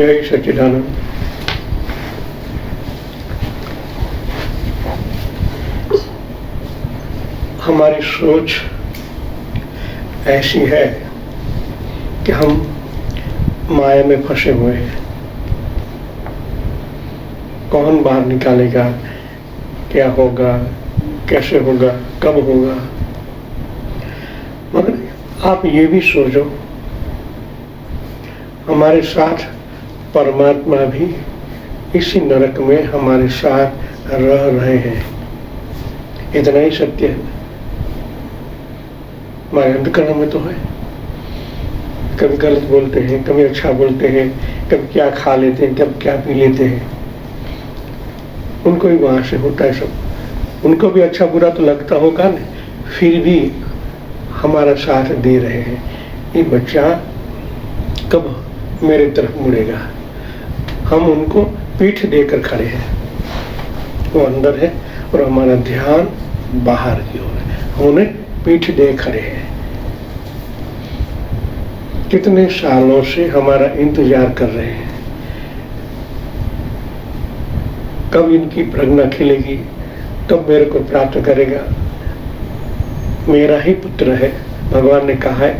जय सच्चिदानंद। हमारी सोच ऐसी है कि हम माया में फंसे हुए हैं। कौन बाहर निकालेगा, क्या होगा, कैसे होगा, कब होगा। मगर आप ये भी सोचो, हमारे साथ परमात्मा भी इसी नरक में हमारे साथ रह रहे हैं। इतना ही सत्य है। हमारे अंतःकरण में तो है। कभी गलत बोलते हैं, कभी अच्छा बोलते हैं, कभी क्या खा लेते हैं, कभी क्या पी लेते हैं। उनको भी वहां से होता है सब। उनको भी अच्छा बुरा तो लगता होगा ना, फिर भी हमारा साथ दे रहे हैं। ये बच्चा कब मेरे तरफ मुड़ेगा। हम उनको पीठ देकर खड़े हैं। वो अंदर है और हमारा ध्यान बाहर की ओर है। हम उन्हें पीठ दे खड़े हैं। कितने सालों से हमारा इंतजार कर रहे हैं, कब इनकी प्रज्ञा खिलेगी, कब मेरे को प्राप्त करेगा। मेरा ही पुत्र है, भगवान ने कहा है,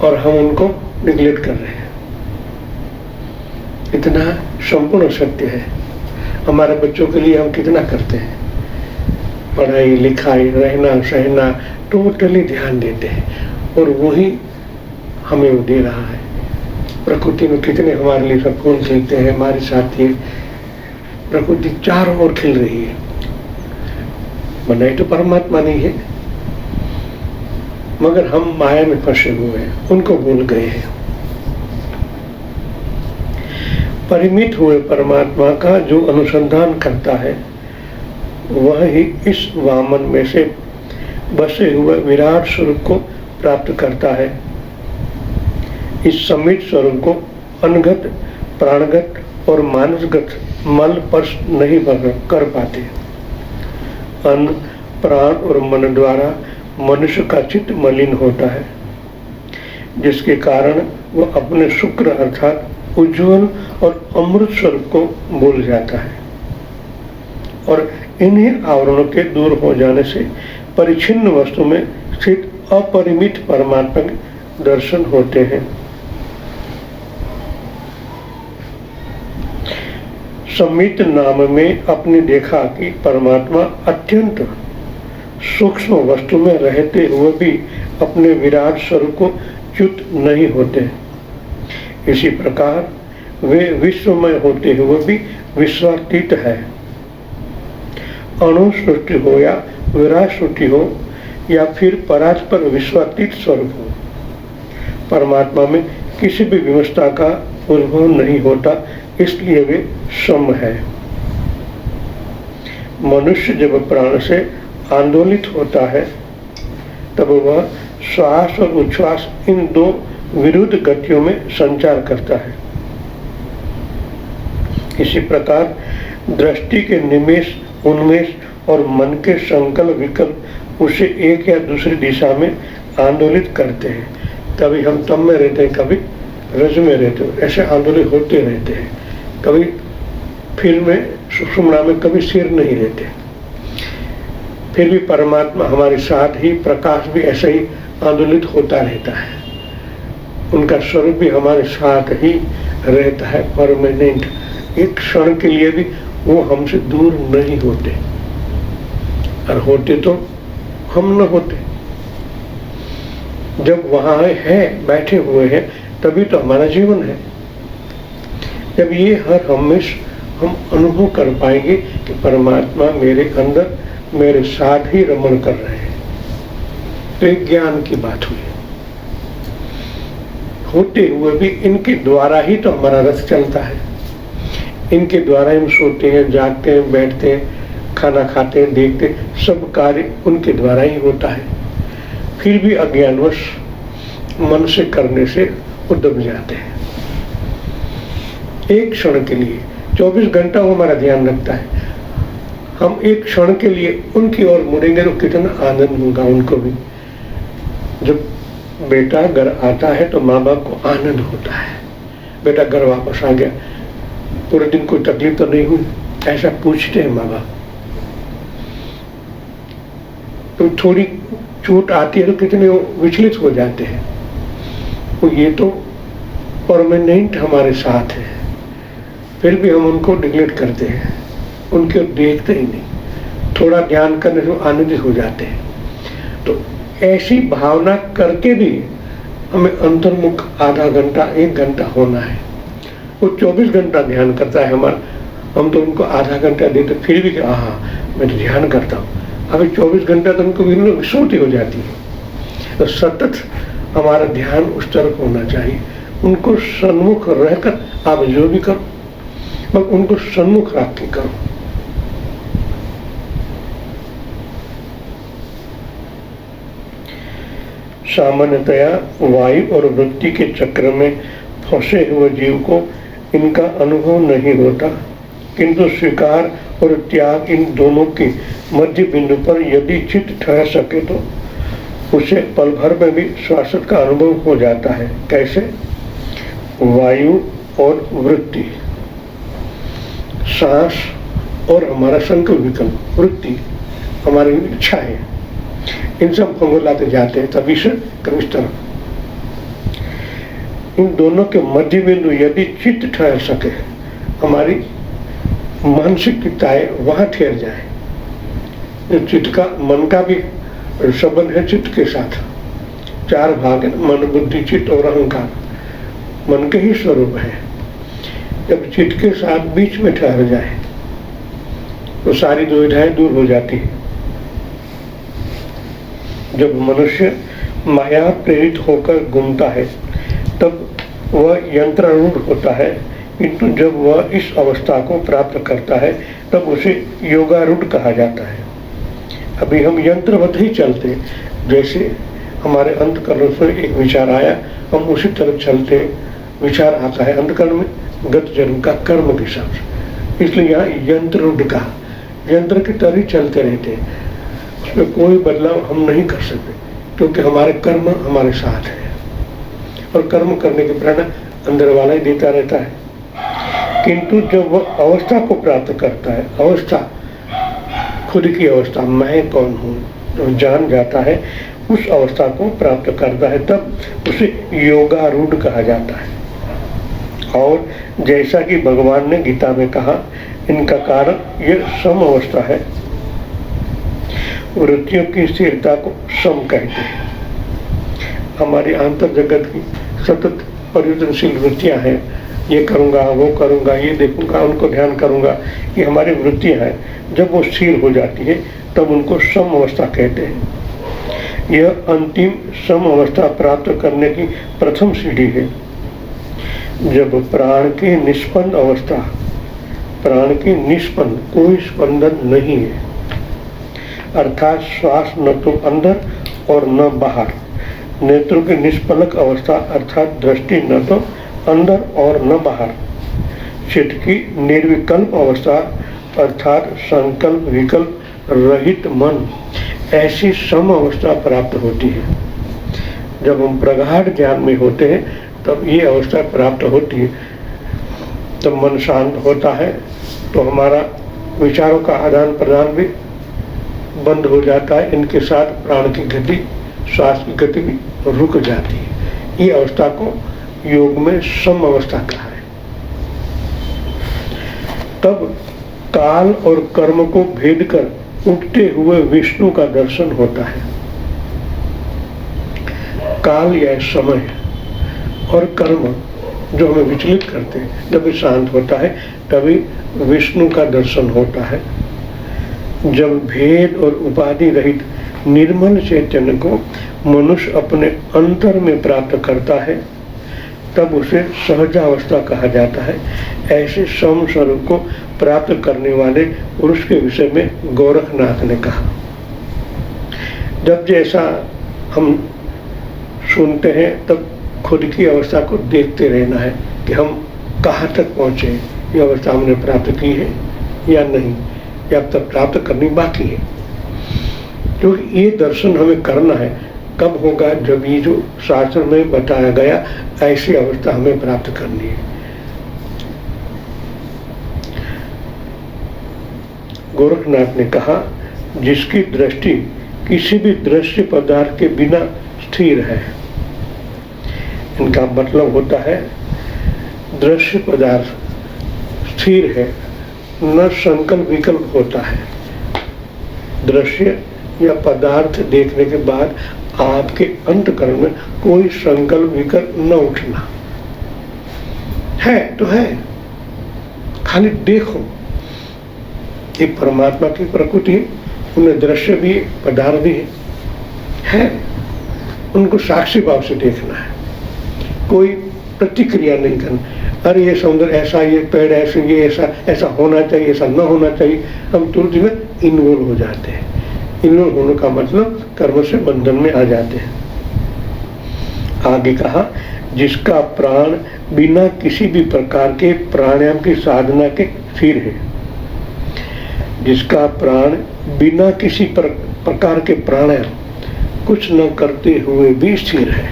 और हम उनको निगलेक्ट कर रहे हैं। इतना संपूर्ण सत्य है। हमारे बच्चों के लिए हम कितना करते हैं, पढ़ाई लिखाई, रहना सहना, टोटली ध्यान देते हैं, और वही हमें वो दे रहा है। प्रकृति में कितने हमारे लिए सब फूल खिलते हैं, हमारे साथ ही प्रकृति चारों ओर खिल रही है। बनाई तो परमात्मा नहीं है, मगर हम माया में फंसे हुए हैं, उनको भूल गए हैं। परिमित हुए परमात्मा का जो अनुसंधान करता है, वह ही इस वामन में से बसे हुए विराट स्वरूप को प्राप्त करता है। इस समित स्वरूप को अनगत, प्राणगत और मानसगत मल स्पर्श नहीं कर पाते। अन्न, प्राण और मन द्वारा मनुष्य का चित्त मलिन होता है, जिसके कारण वह अपने शुक्र अर्थात उज्ज्वल और अमृत स्वरूप को भूल जाता है, और इन्हीं आवरणों के दूर हो जाने से परिच्छिन्न वस्तु में स्थित अपरिमित परमात्मा के दर्शन होते हैं। समित नाम में अपने देखा कि परमात्मा अत्यंत सूक्ष्म वस्तु में रहते हुए भी अपने विराट स्वरूप को च्युत नहीं होते। इसी प्रकार वे विश्वमय होते हुए भी विश्वातीत है। अणु सृष्टि हो या विराट सृष्टि हो या फिर परास्पर विश्वातीत स्वरूप हो, परमात्मा में किसी भी विवशता का उद्भव नहीं होता, इसलिए वे सम है। मनुष्य जब प्राण से आंदोलित होता है, तब वह श्वास और उच्छ्वास इन दो विरुद्ध गतियों में संचार करता है। इसी प्रकार दृष्टि के निमेष, उन्मेष और मन के संकल्प विकल्प उसे एक या दूसरी दिशा में आंदोलित करते हैं। कभी हम तम में रहते हैं, कभी रज में रहते हैं, ऐसे आंदोलित होते रहते हैं। कभी फिर में सुषुम्ना में, कभी सिर नहीं रहते। फिर भी परमात्मा हमारे साथ ही, प्रकाश भी ऐसे ही आंदोलित होता रहता है। उनका स्वरूप भी हमारे साथ ही रहता है, परमानेंट। एक क्षण के लिए भी वो हमसे दूर नहीं होते, और होते तो हम न होते। जब वहां है, बैठे हुए हैं, तभी तो हमारा जीवन है। जब ये हर हमेशा हम अनुभव कर पाएंगे कि परमात्मा मेरे अंदर, मेरे साथ ही रमण कर रहे हैं, तो एक ज्ञान की बात हुई। होते हुए भी इनके द्वारा ही तो हमारा रथ चलता है। इनके द्वारा हम सोते हैं, जागते हैं, बैठते हैं, खाना खाते हैं, देखते हैं, सब कार्य उनके द्वारा ही होता है। फिर भी अज्ञानवश मन से करने से वो दब जाते हैं। एक क्षण के लिए 24 घंटा वो हमारा ध्यान रखता है। हम एक क्षण के लिए उनकी ओर मुड़ेंगे तो कितना आनंद होगा उनको भी। जब बेटा घर आता है तो माँ बाप को आनंद होता है, बेटा घर वापस आ गया, पूरे दिन कोई तकलीफ तो नहीं हुई, ऐसा पूछते हैं माँ बाप। तो थोड़ी चोट आती है तो कितने विचलित हो जाते हैं। तो ये तो परमानेंट हमारे साथ है, फिर भी हम उनको निगलेक्ट करते हैं, उनके देखते ही नहीं, थोड़ा ध्यान करने से आनंदित हो जाते हैं। तो ऐसी भावना करके भी हमें अंतर्मुख आधा घंटा 1 घंटा होना है। वो 24 घंटा ध्यान करता है हमारा, हम तो उनको आधा घंटा देते फिर भी हाँ मैं तो ध्यान करता हूँ। अभी 24 घंटा तो उनको विस्मृति हो जाती है। तो सतत हमारा ध्यान उस तरफ होना चाहिए, उनको सन्मुख रहकर आप जो भी करो, बस उनको सन्मुख रख के करो। सामान्यतया वायु और वृत्ति के चक्र में फंसे हुए जीव को इनका अनुभव नहीं होता, किंतु स्वीकार और त्याग इन दोनों के मध्य बिंदु पर यदि चित्त ठहर सके तो उसे पल भर में भी शाश्वत का अनुभव हो जाता है। कैसे? वायु और वृत्ति, सांस और हमारा संकल्प विकल्प, वृत्ति हमारी इच्छा है, इन सब फंगोलाते जाते हैं तभी से कभी इस तरफ। इन दोनों के मध्य बिंदु यदि चित्त ठहर सके, हमारी मानसिकताएं वहां ठहर जाए। चित्त का, मन का भी संबंध है चित्त के साथ। 4 भाग है, मन, बुद्धि, चित्त और अहंकार, मन के ही स्वरूप है। जब चित्त के साथ बीच में ठहर जाए तो सारी दुविधाएं दूर हो जाती है। जब मनुष्य माया प्रेरित होकर घूमता है तब वह यंत्रारूढ़ होता है, किंतु जब वह इस अवस्था को प्राप्त करता है तब उसे योगारूढ़ कहा जाता है। अभी हम यंत्रवत ही चलते, जैसे हमारे अंतकरण से एक विचार आया, हम उसी तरह चलते, विचार आता है अंतकरण में गत जन्म का कर्म के हिसाब से, इसलिए यहाँ यंत्रारूढ़ का, यंत्र की तरह चलते रहते हैं, उसमें कोई बदलाव हम नहीं कर सकते, क्योंकि हमारे कर्म हमारे साथ है और कर्म करने की प्रेरणा अंदर वाला ही देता रहता है। किंतु जब वह अवस्था को प्राप्त करता है, अवस्था खुद की अवस्था, मैं कौन हूँ, तो जान जाता है, उस अवस्था को प्राप्त करता है, तब उसे योगारूढ़ कहा जाता है। और जैसा कि भगवान ने गीता में कहा, इनका कारण यह सम अवस्था है। वृत्तियों की स्थिरता को सम कहते हैं। हमारी आंतर जगत की सतत परिवर्तनशील वृत्तियां हैं, ये करूंगा, वो करूंगा, ये देखूंगा, उनको ध्यान करूंगा, ये हमारी वृत्तियां हैं। जब वो स्थिर हो जाती है तब उनको सम अवस्था कहते हैं। यह अंतिम सम अवस्था प्राप्त करने की प्रथम सीढ़ी है। जब प्राण की निष्पन्न अवस्था, प्राण की निष्पन्न, कोई स्पंदन नहीं है, अर्थात श्वास न तो अंदर और न बाहर, नेत्रों की निष्पलक अवस्था अर्थात दृष्टि न तो अंदर और न बाहर, चित्त की निर्विकल्प अवस्था अर्थात संकल्प विकल्प रहित मन, ऐसी सम अवस्था प्राप्त होती है। जब हम प्रगाढ़ ज्ञान में होते हैं तब ये अवस्था प्राप्त होती है। तब मन शांत होता है तो हमारा विचारों का आदान प्रदान भी बंद हो जाता है, इनके साथ प्राण की गति, श्वास की गति भी रुक जाती है। ये अवस्था को योग में सम अवस्था कहा है। तब काल और कर्म को भेद कर उठते हुए विष्णु का दर्शन होता है। काल या समय और कर्म जो हमें विचलित करते हैं, जब शांत होता है तभी विष्णु का दर्शन होता है। जब भेद और उपाधि रहित निर्मल चैतन्य को मनुष्य अपने अंतर में प्राप्त करता है तब उसे सहजावस्था कहा जाता है। ऐसे सम स्वरूप को प्राप्त करने वाले पुरुष के विषय में गोरखनाथ ने कहा। जब जैसा हम सुनते हैं तब खुद की अवस्था को देखते रहना है कि हम कहाँ तक पहुँचे, ये अवस्था हमने प्राप्त की है या नहीं, या अब तक प्राप्त करनी बाकी है। क्योंकि ये दर्शन हमें करना है, कब होगा? जब ये जो शास्त्र में बताया गया ऐसी अवस्था हमें प्राप्त करनी है। गोरखनाथ ने कहा, जिसकी दृष्टि किसी भी दृश्य पदार्थ के बिना स्थिर है। इनका मतलब होता है दृश्य पदार्थ स्थिर है, न संकल्प विकल्प होता है। दृश्य या पदार्थ देखने के बाद आपके अंतःकरण में कोई संकल्प विकल्प न उठना है तो है, खाली देखो। ये परमात्मा की प्रकृति है, उन्हें दृश्य भी पदार्थ भी है, उनको साक्षी भाव से देखना है, कोई प्रतिक्रिया नहीं करना। अरे ये सौंदर्य ऐसा, ये पेड़ ऐसे, ये ऐसा ऐसा होना चाहिए, ऐसा न होना चाहिए, हम तुरंत में इन्वॉल्व हो जाते हैं। इन्वॉल्व होने का मतलब कर्म से बंधन में आ जाते हैं। आगे कहा, जिसका प्राण बिना किसी भी प्रकार के प्राणायाम की साधना के स्थिर है। जिसका प्राण बिना किसी प्रकार के प्राणायाम कुछ न करते हुए भी स्थिर है।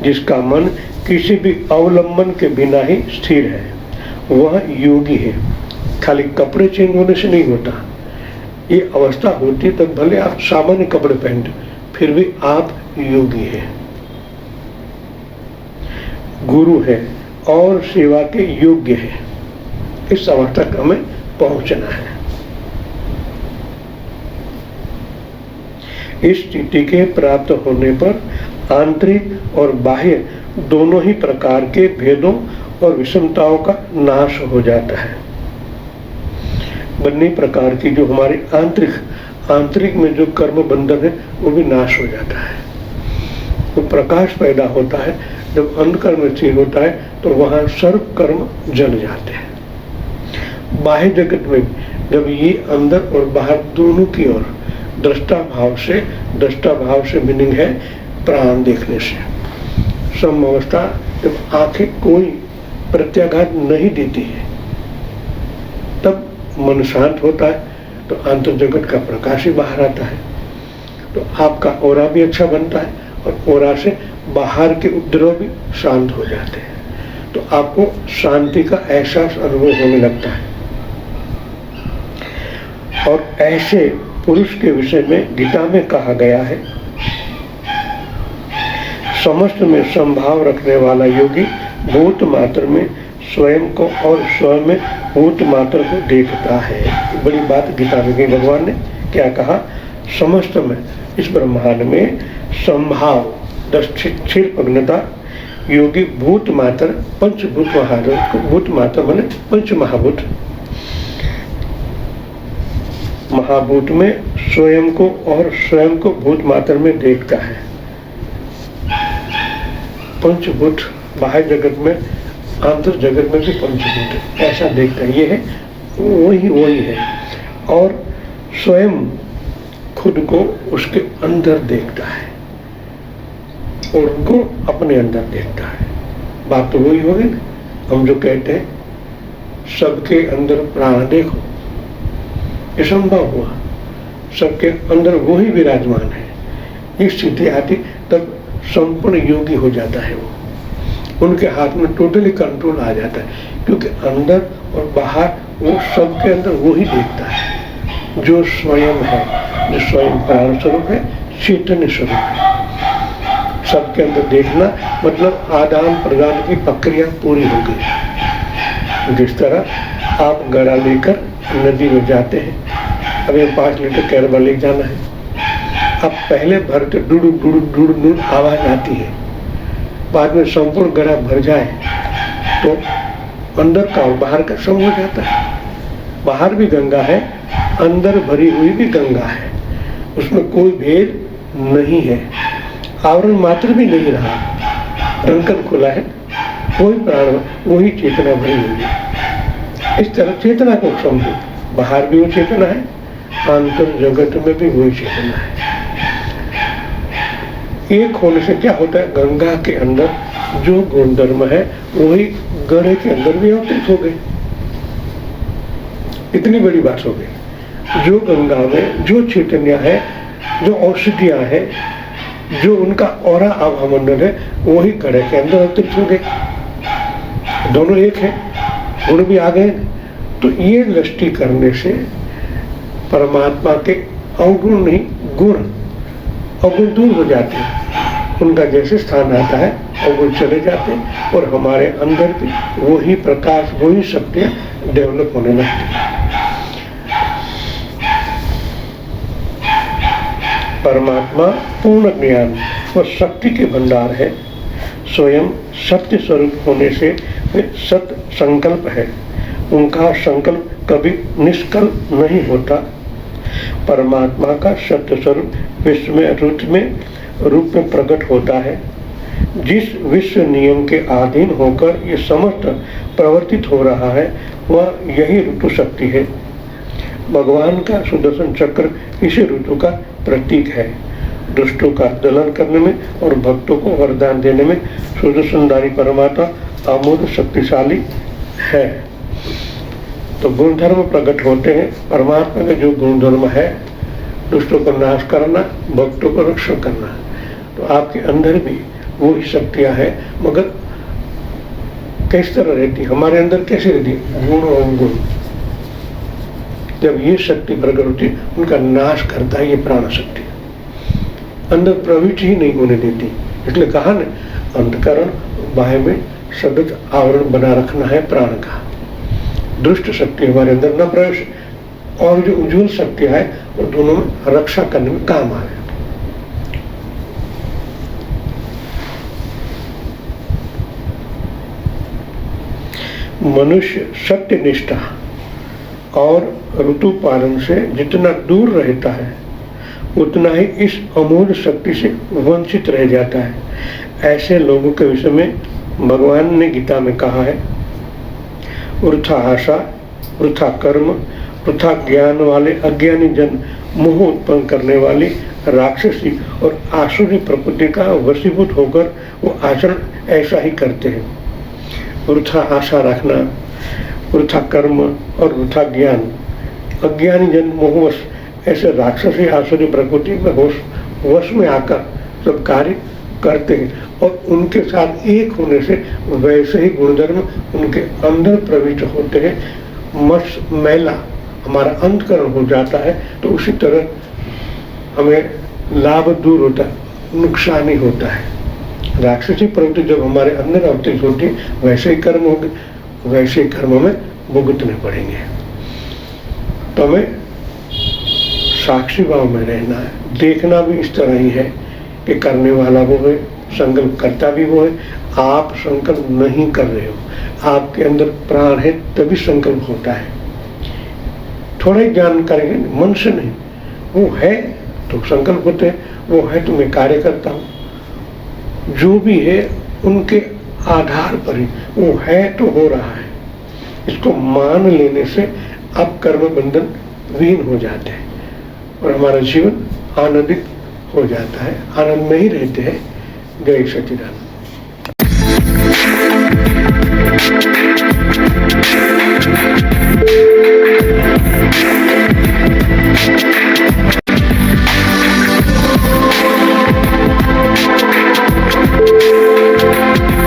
जिसका मन किसी भी अवलंबन के बिना ही स्थिर है, वह योगी है। खाली कपड़े चेंज होने से नहीं होता, ये अवस्था होती है तब भले आप सामान्य कपड़े पहनते, फिर भी आप योगी हैं, गुरु है और सेवा के योग्य है। इस अवस्था तक हमें पहुंचना है। इस स्थिति के प्राप्त होने पर आंतरिक और बाह्य दोनों ही प्रकार के भेदों और विषमताओं का नाश हो जाता है। बन्नी प्रकार की जो हमारी आंतरिक में जो कर्म बंधन है वो भी नाश हो जाता है। तो प्रकाश पैदा होता है। जब अंधकर्म स्थिर होता है तो वहां सर्व कर्म जल जाते हैं। बाह्य जगत में जब ये अंदर और बाहर दोनों की ओर दृष्टा भाव से मीनिंग है प्राण देखने से, सम अवस्था जब आंखें कोई प्रत्याघात नहीं देती है तब मन शांत होता है, तो अंतर जगत का प्रकाश ही बाहर आता है, तो आपका ओरा भी अच्छा बनता है और ओरा से बाहर के उपद्रव भी शांत हो जाते हैं, तो आपको शांति का एहसास अनुभव होने लगता है। और ऐसे पुरुष के विषय में गीता में कहा गया है, समस्त में संभाव रखने वाला योगी भूत मात्र में स्वयं को और स्वयं में भूत मात्र को देखता है। बड़ी बात गीता में भगवान ने क्या कहा, समस्त में इस ब्रह्मांड में संभाव स्थिर प्रज्ञता योगी भूत मात्र पंचभूत महाभूत, भूत मात्र माने पंच महाभूत, महाभूत में स्वयं को और स्वयं को भूत मात्र में देखता है। पंचभूत बाह्य जगत में, आंतर जगत में भी पंचभूत ऐसा देखता है, ये है वही है, और स्वयं खुद को उसके अंदर देखता है और उनको अपने अंदर देखता है। बात तो वही होगी ना, हम जो कहते हैं सबके अंदर प्राण देखो, ये संभव हुआ, सबके अंदर वही विराजमान है। ये स्थिति आती तब संपूर्ण योगी हो जाता है वो, उनके हाथ में टोटली कंट्रोल आ जाता है, क्योंकि अंदर और बाहर वो सबके अंदर वही देखता है जो स्वयं है, जो स्वयं प्राण स्वरूप है, चैतन्य स्वरूप है। सबके अंदर देखना मतलब आदान प्रदान की प्रक्रिया पूरी हो गई। जिस तरह आप गड़ा लेकर नदी में जाते हैं, अब 5 लीटर कैरबा ले जाना है, अब पहले भरते डुडू डुडू डुडू डुडू आवाज आती है, बाद में संपूर्ण गड़ा भर जाए तो अंदर का और बाहर का सब हो जाता है। बाहर भी गंगा है, अंदर भरी हुई भी गंगा है, उसमें कोई भेद नहीं है, आवरण मात्र भी नहीं रहा, ढक्कन खुला है, कोई प्राण वही चेतना भरी हुई है। इस तरह चेतना को समझो, बाहर भी वो चेतना है, अंतर जगत में भी वही चेतना है। एक होने से क्या होता है, गंगा के अंदर जो गुणधर्म है वही गड़े के अंदर भी अवतरित हो गए। इतनी बड़ी बात हो गई, जो गंगा में जो चैतन्य है जो औषधियाँ हैं, जो उनका ऑरा आभामंडल है, वही घड़े के अंदर अवतरित हो गए। दोनों एक है, गुण भी आ गए। तो ये दृष्टि करने से परमात्मा के अवगुण नहीं, गुण अवगुण दूर हो जाते हैं। उनका जैसे स्थान आता है अवगुण चले जाते हैं और हमारे अंदर भी वही प्रकाश, वही शक्तियाँ डेवलप होने लगती हैं। परमात्मा पूर्ण ज्ञान और शक्ति के भंडार है। स्वयं सत्य स्वरूप होने से वे सत संकल्प है। उनका संकल्प कभी निष्कल्प नहीं होता। परमात्मा का सत्य स्वरूप विश्व में रूप में प्रकट होता है। जिस विश्व नियम के अधीन होकर ये समस्त प्रवर्तित हो रहा है, वह यही ऋतु शक्ति है। भगवान का सुदर्शन चक्र इसी ऋतु का प्रतीक है। दुष्टों का दलन करने में और भक्तों को वरदान देने में सुदर्शनधारी परमात्मा अमूल्य शक्तिशाली है। तो गुणधर्म प्रकट होते हैं। परमात्मा के जो गुणधर्म है, दुष्टों को नाश करना, भक्तों को रक्षा करना, तो आपके अंदर भी वही शक्तियाँ हैं। मगर किस तरह रहती, हमारे अंदर कैसे रहती? गुण और गुण। जब ये शक्ति प्रकट होती है, उनका नाश करता है ये प्राण शक्ति, अंदर प्रविष्ट ही नहीं होने देती। इसलिए कहा न, अंतकरण बाह्य में सतत आवरण बना रखना है प्राण का। दुष्ट शक्ति हमारे अंदर न प्रवेश, और जो उज्ज्वल शक्ति है वो दोनों में रक्षा करने में काम आए। मनुष्य सत्य निष्ठा और ऋतु पालन से जितना दूर रहता है, उतना ही इस अमूल्य शक्ति से वंचित रह जाता है। ऐसे लोगों के विषय में भगवान ने गीता में कहा है, वृथा आशा, वृथा कर्म, वृथा ज्ञान वाले अज्ञानी जन मोह उत्पन्न करने वाली राक्षसी और आसुरी प्रकृति का वशीभूत होकर वो आचरण ऐसा ही करते हैं। वृथा आशा रखना, वृथा कर्म और वृथा ज्ञान, अज्ञानी जन मोहवश ऐसे राक्षसी आसुरी प्रकृति में वश में आकर सब कार्य करते हैं और उनके साथ एक होने से वैसे ही गुणधर्म उनके अंदर प्रविष्ट होते हैं। मस मैला हमारा अंतकरण हो जाता है, तो उसी तरह हमें लाभ दूर होता है, नुकसान ही होता है। राक्षसी प्रवृत्ति जब हमारे अंदर अवतरित होती है, वैसे ही कर्म होंगे, वैसे ही कर्म में भुगतने पड़ेंगे। तो हमें साक्षी भाव में रहना है। देखना भी इस तरह ही है कि करने वाला वो है, संकल्प करता भी वो है। आप संकल्प नहीं कर रहे हो, आपके अंदर प्राण है तभी संकल्प होता है। थोड़ा ही ज्ञान करेंगे, मन से नहीं, वो है तो संकल्प होते हैं, वो है तो मैं कार्य करता हूँ। जो भी है उनके आधार पर ही वो है तो हो रहा है। इसको मान लेने से अब कर्म बंधन विहीन हो जाते हैं और हमारा जीवन आनंदित हो जाता है। आनंद में ही रहते हैं। जय सच्चिदानंद।